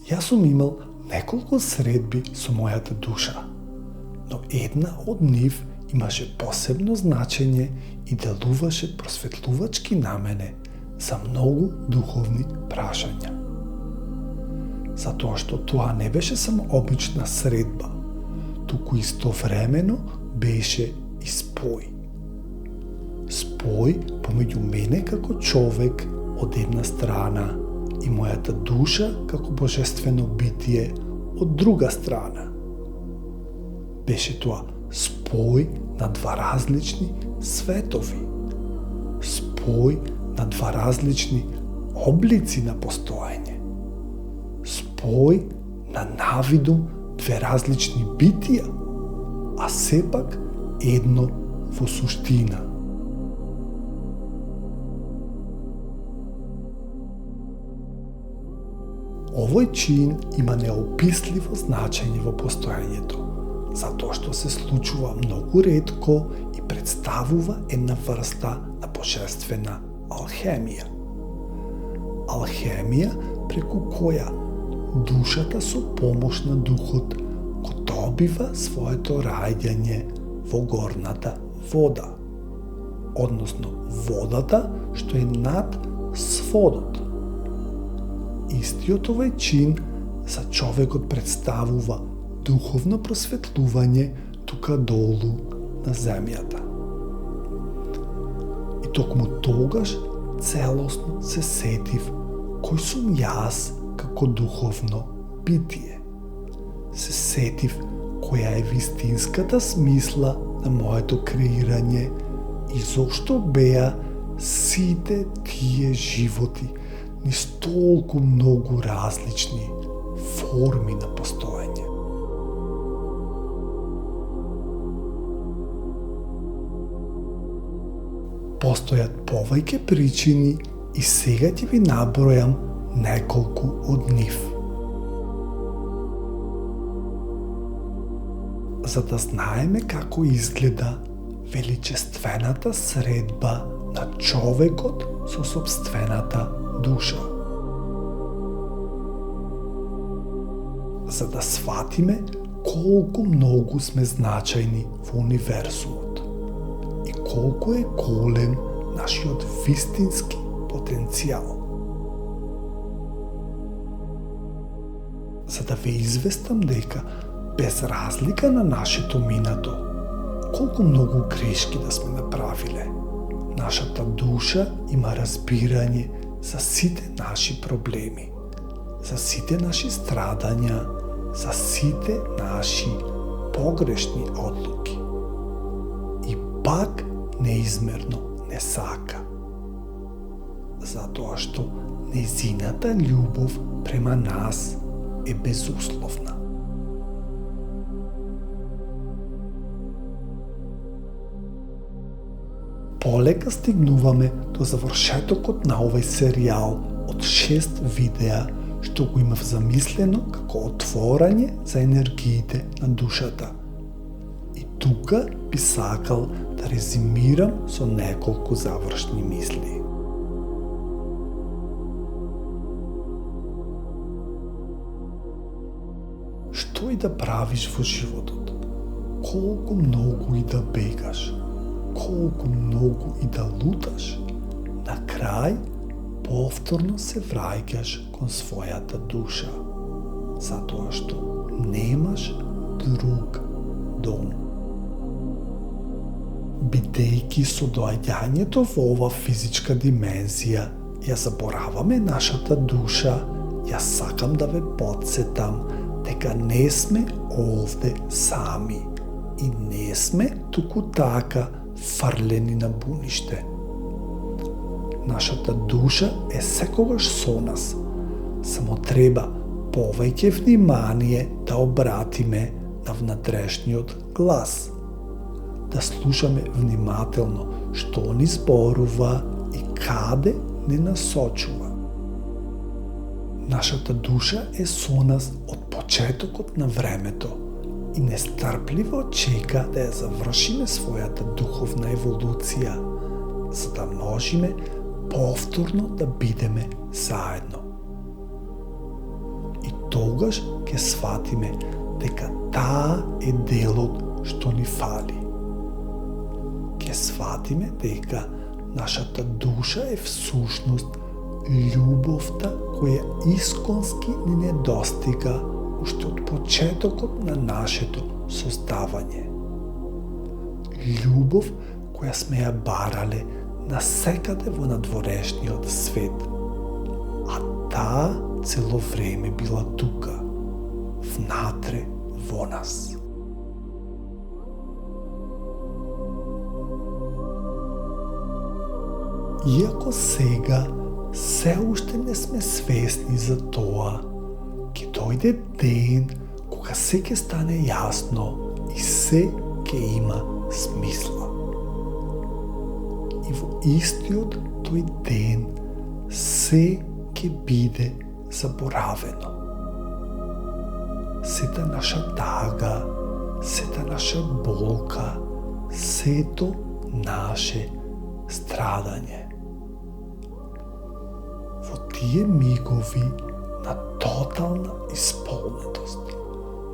Јас сум имал неколку средби со мојата душа, но една од нив имаше посебно значење и делуваше просветлувачки на мене за многу духовни прашања. Затоа што тоа не беше само обична средба, туку истовремено беше и спој. Спој помеѓу мене како човек од една страна и мојата душа како божествено битие од друга страна. Беше тоа спој на два различни светови. Спој на два различни облици на постоење. Спој на навидум две различни битија, а сепак едно во суштина. Овој чин има неописливо значење во постоењето, затоа што се случува многу ретко и представува една врста на божествена алхемија. Алхемија преку која душата со помош на духот го добива своето раѓање во горната вода, односно водата што е над сводот. Истиот овој чин за човекот представува духовно просветлување тука долу на земјата. И токму тогаш целосно се сетив кој сум јас како духовно битие. Се сетив која е вистинската смисла на моето креирање и зошто беа сите тие животи низ толку многу различни форми на постоење. Постојат повеќе причини и сега ќе ви набројам неколку од нив. За да знаеме како изгледа величествената средба на човекот со сопствената душа. За да сватиме колку многу сме значајни во универзумот и колку е голем нашиот вистински потенцијал. За да ве известам дека без разлика на нашето минато, колку многу грешки да сме направиле, нашата душа има разбирање за сите наши проблеми, за сите наши страдања, за сите наши погрешни одлуки. И пак неизмерно не сака. Затоа што незината љубов према нас е безусловна. Полека стигнуваме до завршетокот на овој серијал од 6 видеа што го имав замислено како отворање за енергиите на душата. И тука би сакал да резимирам со неколку завршни мисли. Што и да правиш во животот, колку многу и да бегаш, колку многу и да луташ, на крај повторно се враќаш кон својата душа, затоа што немаш друг дом. Бидејќи со доаѓањето во ова физичка димензија ја забораваме нашата душа, јас сакам да ве потсетам дека не сме овде сами и не сме туку така фрлени на буниште. Нашата душа е секогаш со нас, само треба повеќе внимание да обратиме на внатрешниот глас, да слушаме внимателно што ни зборува и каде не насочува. Нашата душа е со нас од почетокот на времето и нестрпливо чека да ја завршиме својата духовна еволуција, за да можеме повторно да бидеме заедно. И тогаш ќе сватиме дека таа е делот што ни фали. Ќе сватиме дека нашата душа е всушност љубовта која исконски ни недостига уште од почетокот на нашето создавање. Љубов која сме ја барале насекаде во надворешниот свет, а таа цело време била тука, внатре во нас. Иако сега се уште не сме свесни за тоа, ќе дојде ден кога се ќе стане јасно и се ќе има смисла. И во истиот тој ден се ќе биде заборавено. Сета наша тага, сета наша болка, сето наше страдање. Во тие мигови на тотална исполнетост,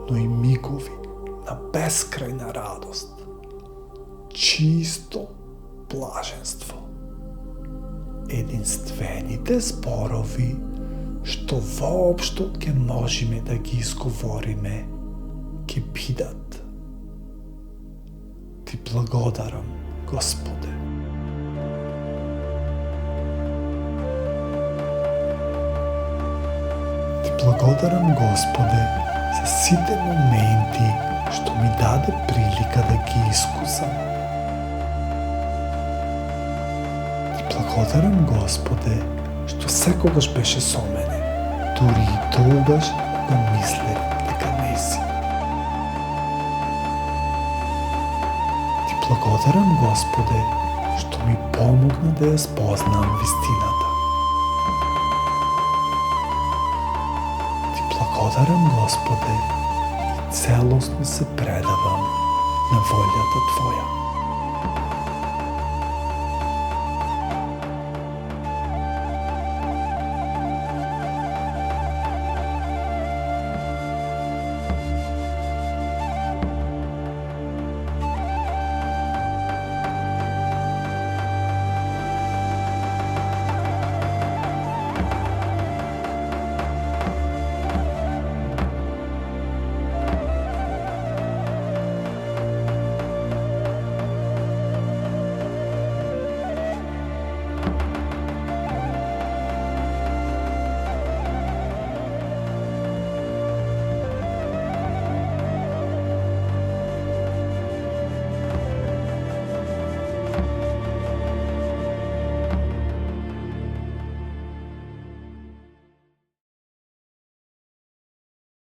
но и мигови на бескрајна радост, чисто блаженство. Единствените зборови што воопшто ќе можеме да ги изговориме ќе бидат: Ти благодарам, Господе. Ти благодарам, Господе, за сите моменти што ми даде прилика да ги искусам. Ти благодарам, Господе, што секогаш беше со мене, дури и тогаш кога мислев дека не си. Ти благодарам, Господе, што ми помогна да ја спознам вистината. Ти благодарам, Господе, и целосно се предавам на волјата Твоја.